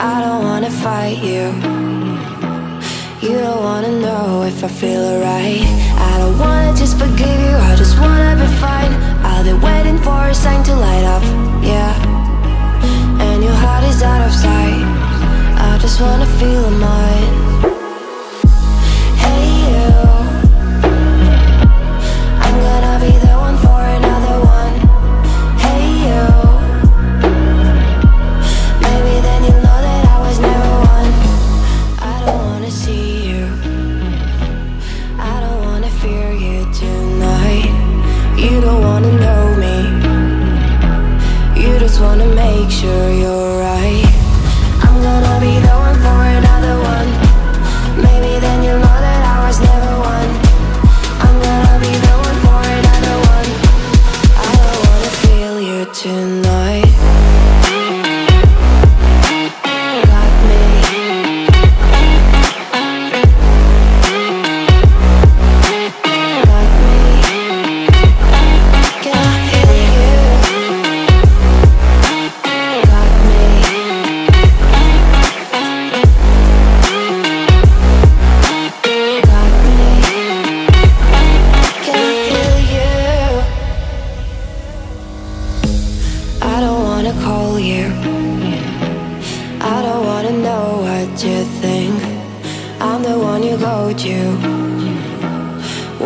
I don't wanna fight you. You don't wanna know if I feel alright. I don't wanna just forgive you, I just wanna be fine. I'll be waiting for a sign to light up, yeah. And your heart is out of sight. I just wanna feel mine. Hey you, I'm gonna be the one for another one. Hey you, maybe then you'll know that I was never one. I don't wanna see you, I don't wanna fear you tonight. You don't wanna know me, you just wanna make sure you're right. I'm gonna be the one for another one. Maybe then you'll know that I was never one. I'm gonna be the one for another one. I don't wanna feel you tonight. Got me. Got me. Can I feel you? Got me. Got me. Can I feel you? I don't wanna call you. I don't wanna know what you think. I'm the one you go to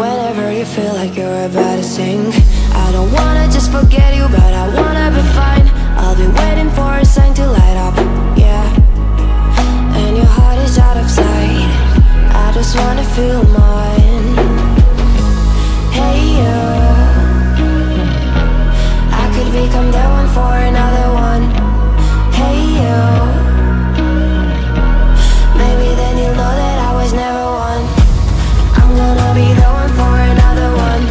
whenever you feel like you're about to sink. I don't wanna just forget you, but I wanna be fine. I'll be waiting for a sign to light up, yeah. And your heart is out of sight. I just wanna feel mine. Hey you, I could become the one for another one. Hey you, maybe then you'll know that I was never one. I'm gonna be the one for another one.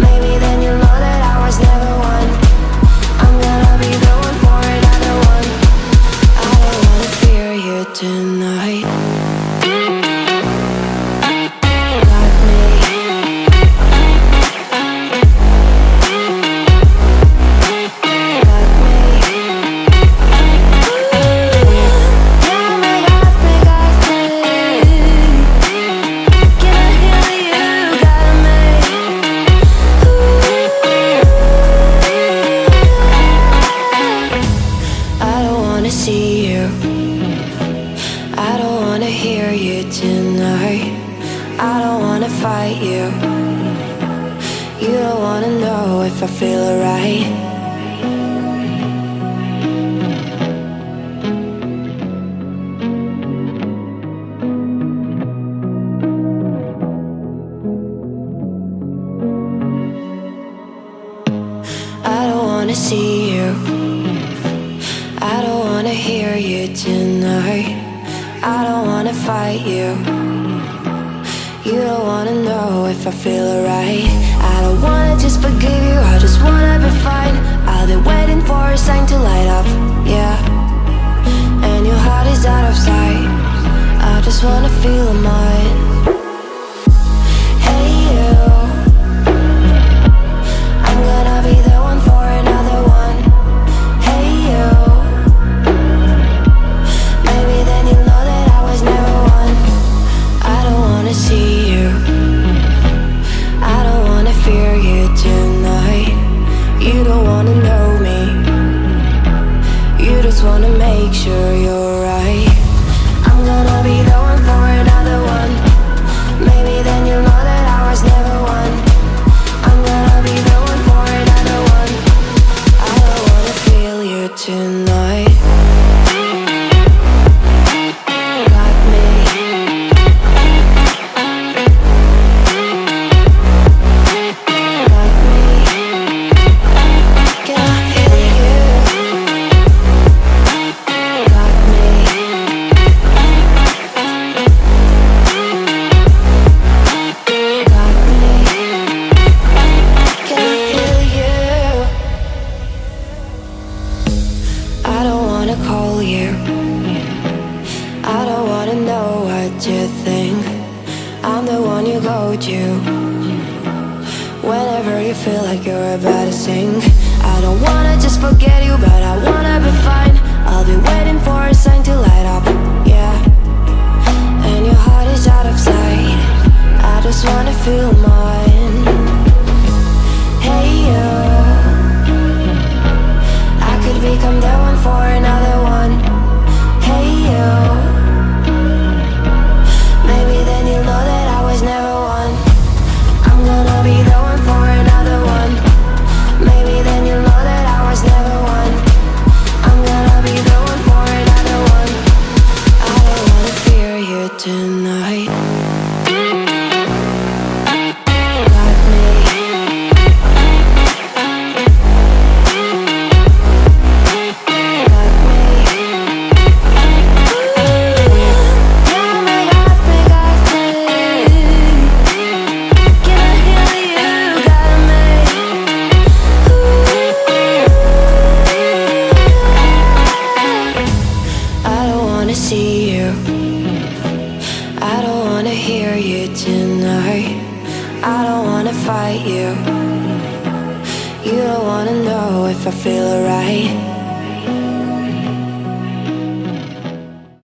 Maybe then you'll know that I was never one. I'm gonna be the one for another one. I don't wanna fear you tonight. Got me. Got me. Got me, got me, got me. Can I hear you? Got me. I don't wanna see you, I don't wanna hear you tonight. I don't wanna fight you. You don't wanna know if I feel alright. I don't wanna see you, I don't wanna hear you tonight. I don't wanna fight you. You don't wanna know if I feel alright. I don't wanna just forgive you, I just wanna be fine. I'll be waiting for a sign to light up, yeah. And your heart is out of sight. I just wanna feel mine. Hey you, I'm gonna be the one for another one. Hey you, maybe then you'll know that I was never one. I don't wanna see you, I don't wanna fear you tonight. You don't wanna know me, you just wanna make sure you're right. I'm gonna be the one for another one. Maybe then you'll know that I was never one. I'm gonna be the one for another one. I don't wanna feel you tonight. Got me. Got me. Can I feel you? Got me. Got me. Can I feel you? I don't wanna call you, I don't wanna know what you think. I'm the one you go to whenever you feel like you're about to sink. I don't wanna just forget you, but I wanna be fine. I'll be waiting for a sign to wanna see you. I don't wanna hear you tonight. I don't wanna fight you. You don't wanna know if I feel alright.